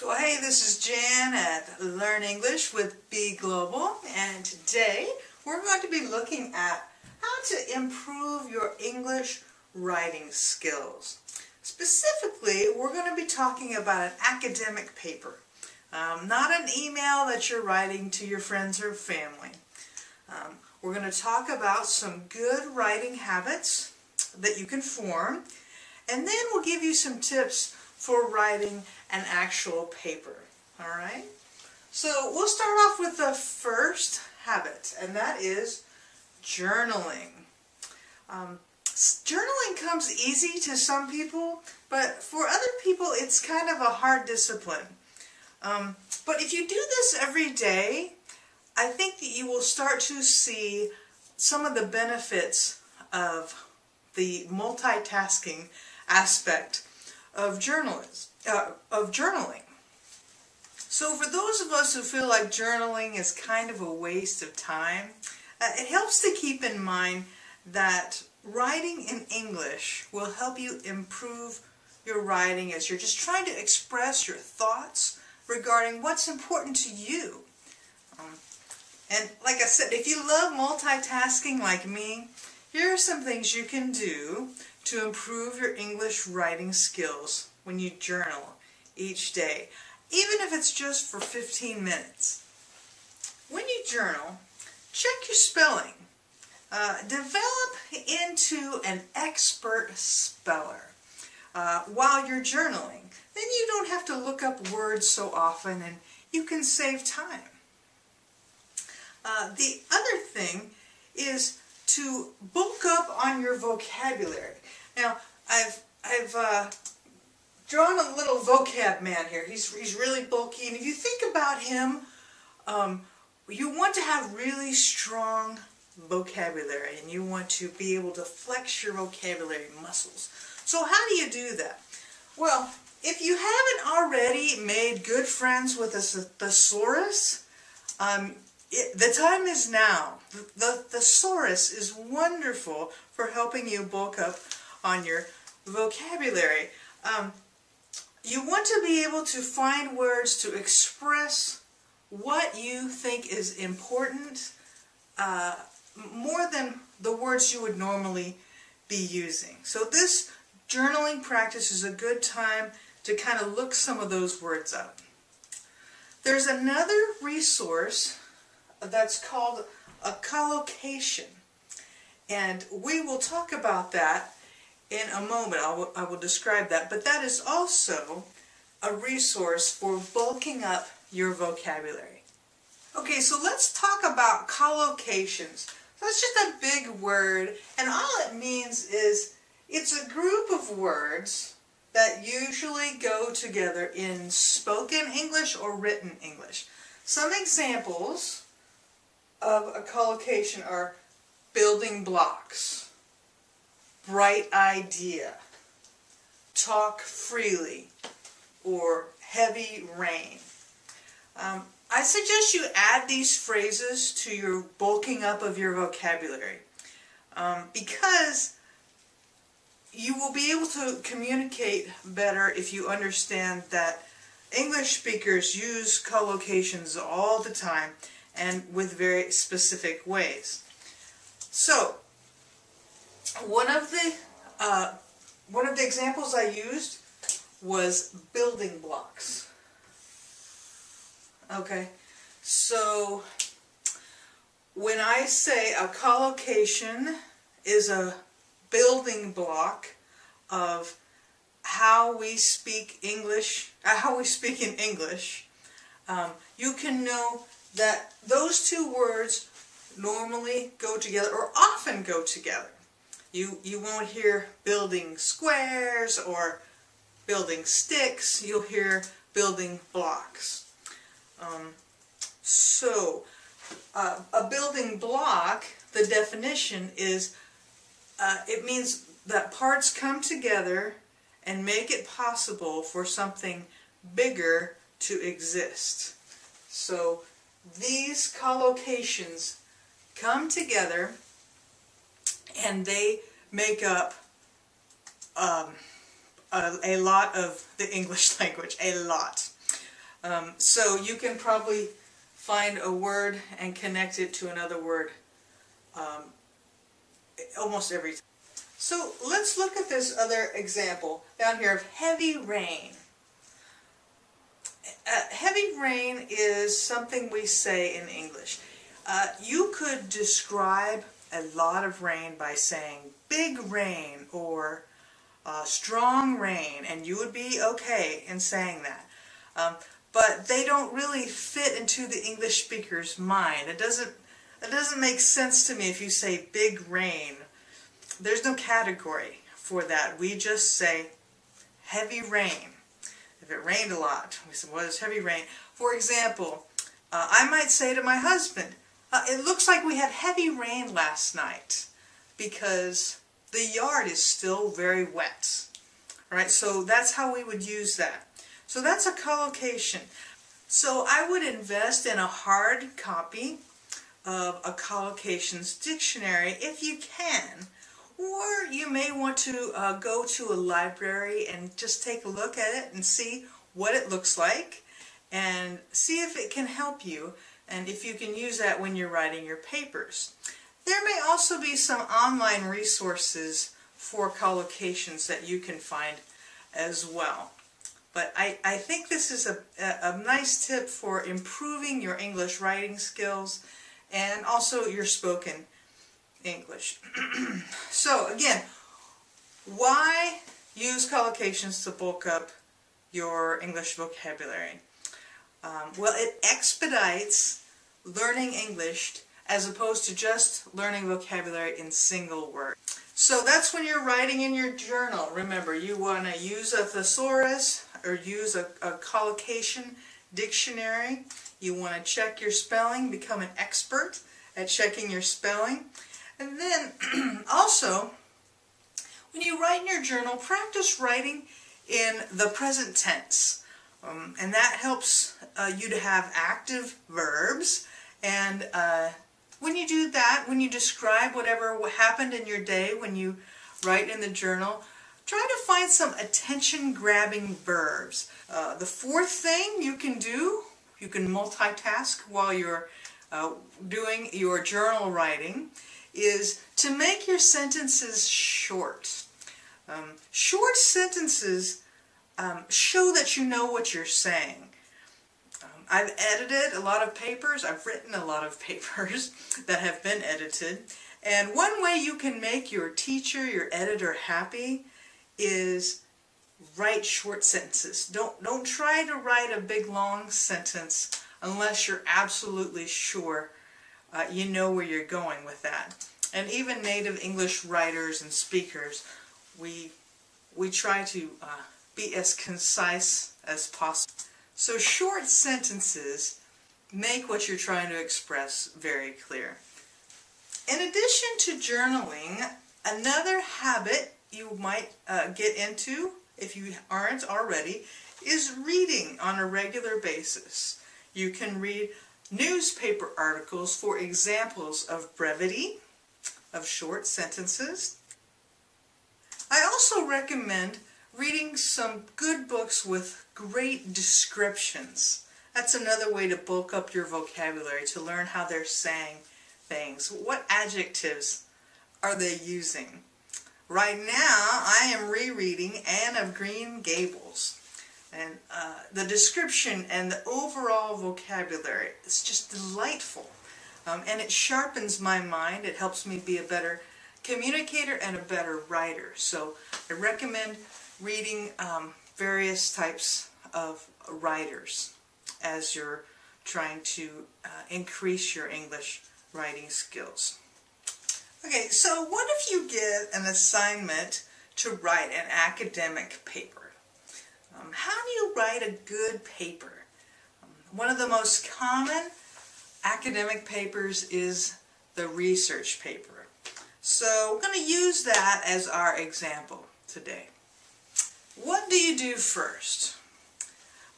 Well, hey, this is Jan at Learn English with Be Global, and today we're going to be looking at how to improve your English writing skills. Specifically, we're going to be talking about an academic paper, not an email that you're writing to your friends or family. We're going to talk about some good writing habits that you can form, and then we'll give you some tips for writing an actual paper. Alright? So we'll start off with the first habit, and that is journaling. Journaling comes easy to some people, but for other people it's kind of a hard discipline. But if you do this every day, I think that you will start to see some of the benefits of the multitasking aspect of journalism, of journaling. So for those of us who feel like journaling is kind of a waste of time, it helps to keep in mind that writing in English will help you improve your writing as you're just trying to express your thoughts regarding what's important to you. And like I said, if you love multitasking like me, here are some things you can do to improve your English writing skills when you journal each day, even if it's just for 15 minutes. When you journal, check your spelling. Develop into an expert speller while you're journaling. Then you don't have to look up words so often and you can save time. The other thing is to bulk up on your vocabulary. Now, I've drawn a little vocab man here. He's really bulky, and if you think about him, you want to have really strong vocabulary, and you want to be able to flex your vocabulary muscles. So how do you do that? Well, if you haven't already made good friends with a thesaurus, the time is now. The thesaurus is wonderful for helping you bulk up on your vocabulary. You want to be able to find words to express what you think is important more than the words you would normally be using. So this journaling practice is a good time to kind of look some of those words up. There's another resource that's called a collocation, and we will talk about that in a moment. I will describe that, but that is also a resource for bulking up your vocabulary. Okay, so let's talk about collocations. That's just a big word, and all it means is it's a group of words that usually go together in spoken English or written English. Some examples of a collocation are building blocks, bright idea, talk freely, or heavy rain. I suggest you add these phrases to your bulking up of your vocabulary because you will be able to communicate better if you understand that English speakers use collocations all the time and with very specific ways. So, one of the examples I used was building blocks. Okay, so when I say a collocation is a building block of how we speak English, how we speak in English, you can know that those two words normally go together, or often go together. You won't hear building squares or building sticks. You'll hear building blocks. A building block, the definition is, it means that parts come together and make it possible for something bigger to exist. So these collocations come together and they make up a lot of the English language, a lot. So you can probably find a word and connect it to another word almost every time. So let's look at this other example down here of heavy rain. Heavy rain is something we say in English. You could describe a lot of rain by saying big rain or strong rain, and you would be okay in saying that. But they don't really fit into the English speaker's mind. It doesn't make sense to me if you say big rain. There's no category for that. We just say heavy rain. If it rained a lot, we say, what is heavy rain? For example, I might say to my husband, it looks like we had heavy rain last night because the yard is still very wet. All right, so that's how we would use that. So that's a collocation. So I would invest in a hard copy of a collocations dictionary if you can. Or you may want to go to a library and just take a look at it and see what it looks like and see if it can help you and if you can use that when you're writing your papers. There may also be some online resources for collocations that you can find as well. But I think this is a nice tip for improving your English writing skills and also your spoken English. So again, why use collocations to bulk up your English vocabulary? Well, it expedites learning English as opposed to just learning vocabulary in single words. So that's when you're writing in your journal. Remember, you want to use a thesaurus or use a collocation dictionary. You want to check your spelling, become an expert at checking your spelling. And then also, when you write in your journal, practice writing in the present tense. And that helps you to have active verbs. And when you do that, when you describe whatever happened in your day, when you write in the journal, try to find some attention-grabbing verbs. The fourth thing you can do, you can multitask while you're doing your journal writing, is to make your sentences short. Short sentences show that you know what you're saying. I've edited a lot of papers, I've written a lot of papers that have been edited, and one way you can make your teacher, your editor happy is write short sentences. Don't try to write a big long sentence unless you're absolutely sure you know where you're going with that. And even native English writers and speakers, we try to be as concise as possible. So short sentences make what you're trying to express very clear. In addition to journaling, another habit you might get into, if you aren't already, is reading on a regular basis. You can read newspaper articles for examples of brevity, of short sentences. I also recommend reading some good books with great descriptions. That's another way to bulk up your vocabulary, to learn how they're saying things. What adjectives are they using? Right now, I am rereading Anne of Green Gables. And the description and the overall vocabulary is just delightful. And it sharpens my mind. It helps me be a better communicator and a better writer. So I recommend reading various types of writers as you're trying to increase your English writing skills. Okay, so what if you get an assignment to write an academic paper? How do you write a good paper? One of the most common academic papers is the research paper. So we're going to use that as our example today. What do you do first?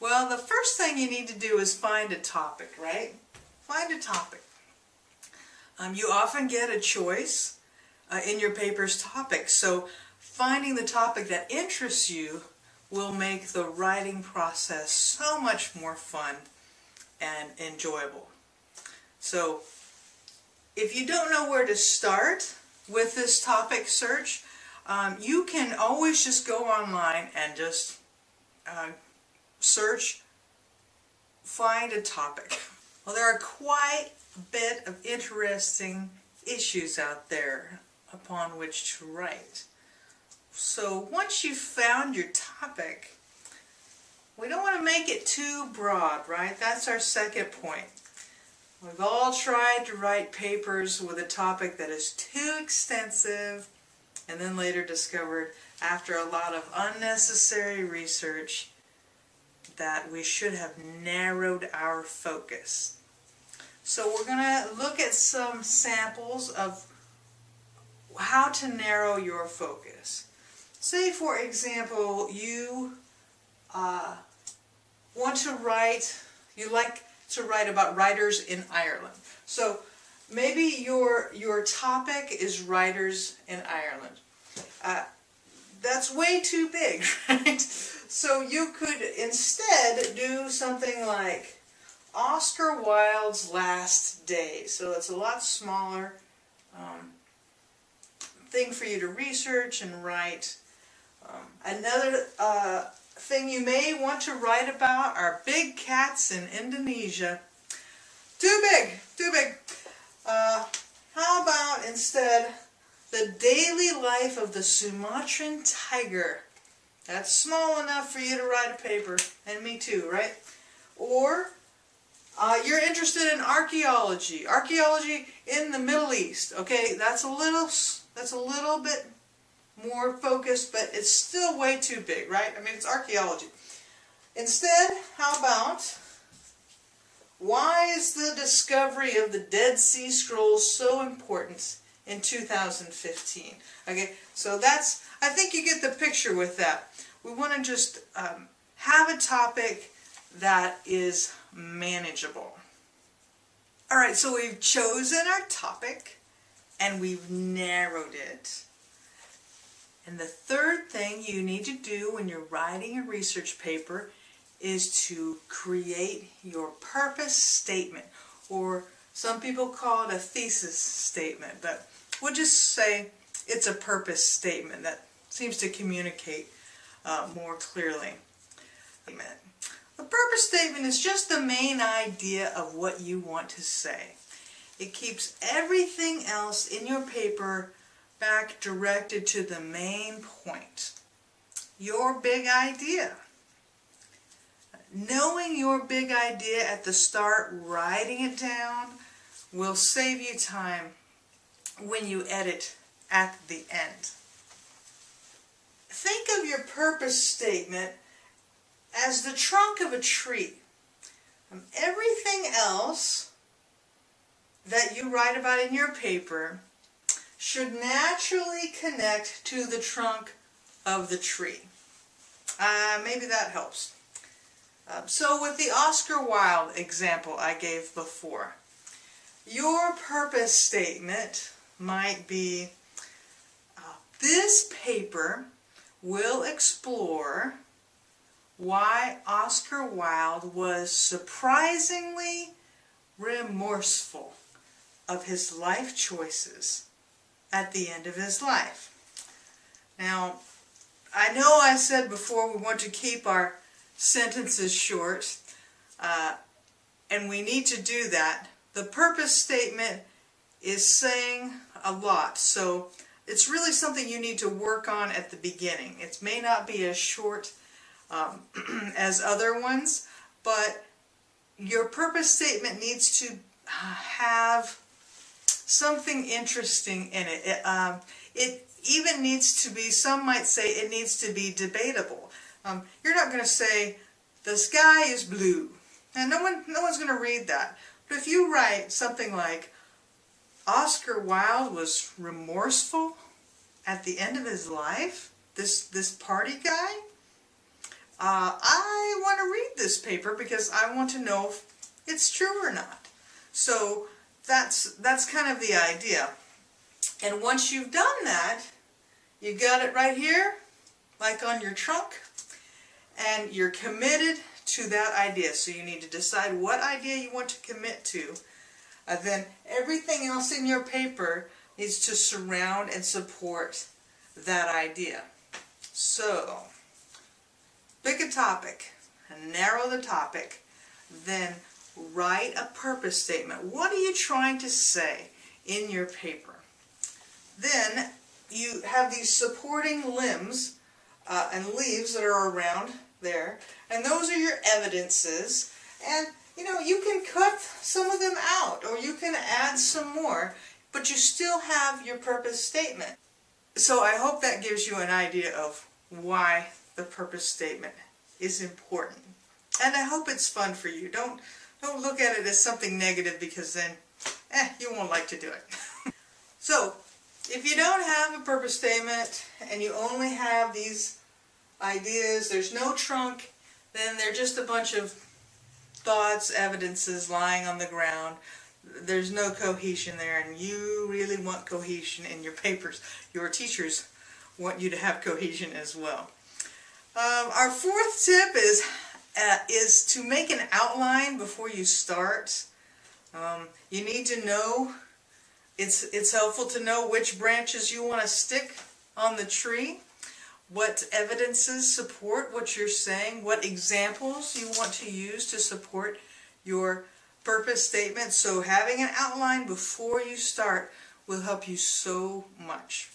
Well, the first thing you need to do is find a topic, right? Find a topic. You often get a choice in your paper's topic, so finding the topic that interests you will make the writing process so much more fun and enjoyable. So if you don't know where to start with this topic search, you can always just go online and just search, find a topic. Well, there are quite a bit of interesting issues out there upon which to write. So once you've found your topic, we don't want to make it too broad, right? That's our second point. We've all tried to write papers with a topic that is too extensive, and then later discovered after a lot of unnecessary research that we should have narrowed our focus. So we're going to look at some samples of how to narrow your focus. Say, for example, you want to write, you like to write about writers in Ireland. So maybe your topic is writers in Ireland. That's way too big, right? So you could instead do something like Oscar Wilde's Last Days. So it's a lot smaller thing for you to research and write. Another thing you may want to write about are big cats in Indonesia. Too big, too big. How about instead the daily life of the Sumatran tiger? That's small enough for you to write a paper, and me too, right? Or you're interested in archaeology in the Middle East. Okay, that's a little bit more focused, but it's still way too big, right? I mean, it's archaeology. Instead, how about, why is the discovery of the Dead Sea Scrolls so important in 2015? Okay, so that's, I think you get the picture with that. We want to just have a topic that is manageable. Alright, so we've chosen our topic and we've narrowed it. And the third thing you need to do when you're writing a research paper is to create your purpose statement, or some people call it a thesis statement, but we'll just say it's a purpose statement. That seems to communicate more clearly. The purpose statement is just the main idea of what you want to say. It keeps everything else in your paper back directed to the main point, your big idea. Knowing your big idea at the start, writing it down, will save you time when you edit at the end. Think of your purpose statement as the trunk of a tree. Everything else that you write about in your paper should naturally connect to the trunk of the tree. Maybe that helps. So with the Oscar Wilde example I gave before, your purpose statement might be, this paper will explore why Oscar Wilde was surprisingly remorseful of his life choices at the end of his life. Now, I know I said before we want to keep our sentences short, and we need to do that. The purpose statement is saying a lot, so it's really something you need to work on at the beginning. It may not be as short as other ones, but your purpose statement needs to have something interesting in it. It even needs to be, some might say it needs to be debatable. You're not going to say, the sky is blue. And no one's going to read that. But if you write something like, Oscar Wilde was remorseful at the end of his life, this party guy, I want to read this paper because I want to know if it's true or not. So that's kind of the idea. And once you've done that, you got it right here, like on your trunk. and you're committed to that idea. So you need to decide what idea you want to commit to. Then everything else in your paper needs to surround and support that idea. So, pick a topic, and narrow the topic, then write a purpose statement. What are you trying to say in your paper? Then you have these supporting limbs and leaves that are around there, and those are your evidences. And you can cut some of them out, or you can add some more, but you still have your purpose statement. So I hope that gives you an idea of why the purpose statement is important. And I hope it's fun for you. Don't look at it as something negative, because then you won't like to do it. So if you don't have a purpose statement and you only have these ideas, there's no trunk, then they're just a bunch of thoughts, evidences lying on the ground. There's no cohesion there, and you really want cohesion in your papers. Your teachers want you to have cohesion as well. Our fourth tip is to make an outline before you start. You need to know, it's helpful to know which branches you want to stick on the tree, what evidences support what you're saying, what examples you want to use to support your purpose statement. So having an outline before you start will help you so much.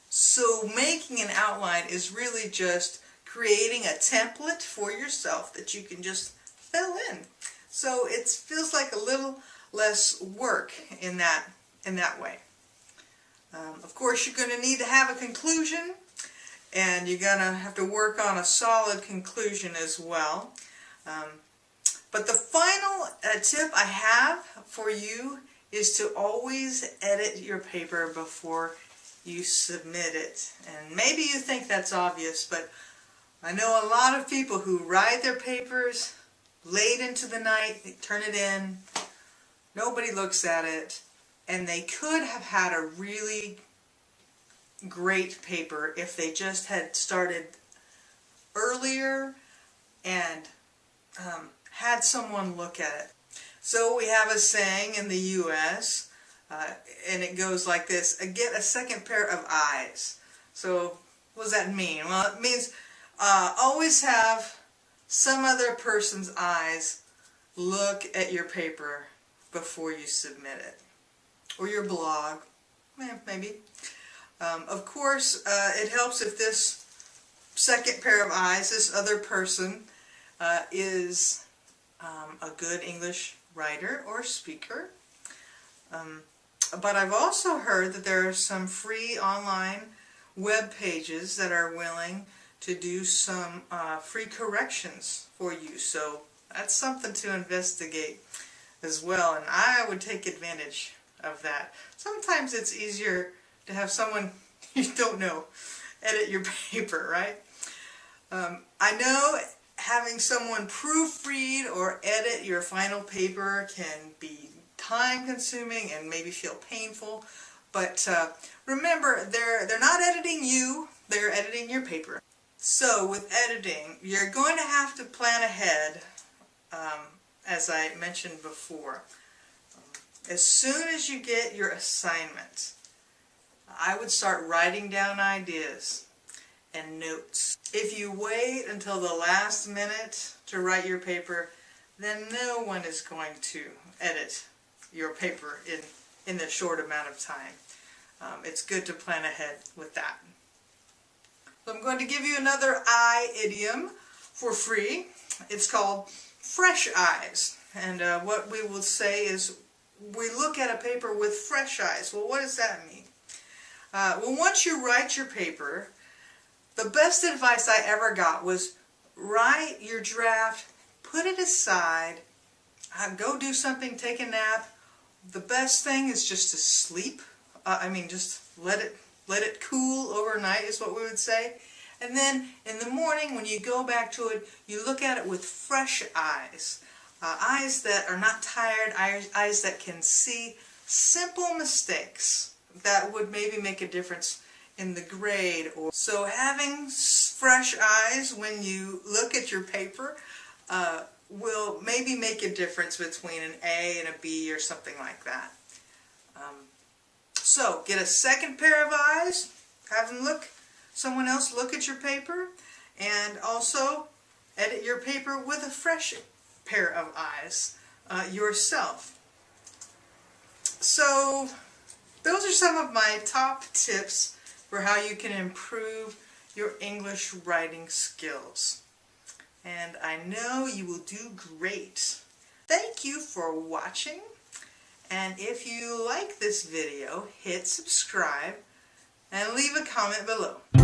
So making an outline is really just creating a template for yourself that you can just fill in. So it feels like a little less work in that way. Of course, you're going to need to have a conclusion, and you're going to have to work on a solid conclusion as well. But the final tip I have for you is to always edit your paper before you submit it. And maybe you think that's obvious, but I know a lot of people who write their papers late into the night, they turn it in, nobody looks at it, and they could have had a really great paper if they just had started earlier and had someone look at it. So we have a saying in the U.S., and it goes like this: get a second pair of eyes. So what does that mean? Well, it means always have some other person's eyes look at your paper before you submit it. Or your blog, maybe. Of course, it helps if this second pair of eyes, this other person, is a good English writer or speaker. But I've also heard that there are some free online web pages that are willing to do some free corrections for you. So that's something to investigate as well, and I would take advantage of that. Sometimes it's easier to have someone you don't know edit your paper, right? I know having someone proofread or edit your final paper can be time-consuming and maybe feel painful, but remember, they're not editing you, they're editing your paper. So with editing, you're going to have to plan ahead, as I mentioned before. As soon as you get your assignment, I would start writing down ideas and notes. If you wait until the last minute to write your paper, then no one is going to edit your paper in a short amount of time. It's good to plan ahead with that. So I'm going to give you another eye idiom for free. It's called fresh eyes. And what we will say is, we look at a paper with fresh eyes. Well, what does that mean? Well, once you write your paper, the best advice I ever got was write your draft, put it aside, go do something, take a nap. The best thing is just to sleep. Just let it cool overnight is what we would say. And then in the morning when you go back to it, you look at it with fresh eyes. Eyes that are not tired, eyes that can see simple mistakes that would maybe make a difference in the grade. So having fresh eyes when you look at your paper will maybe make a difference between an A and a B or something like that. So get a second pair of eyes, have someone else look at your paper, and also edit your paper with a fresh pair of eyes yourself. So those are some of my top tips for how you can improve your English writing skills. And I know you will do great. Thank you for watching. And if you like this video, hit subscribe and leave a comment below.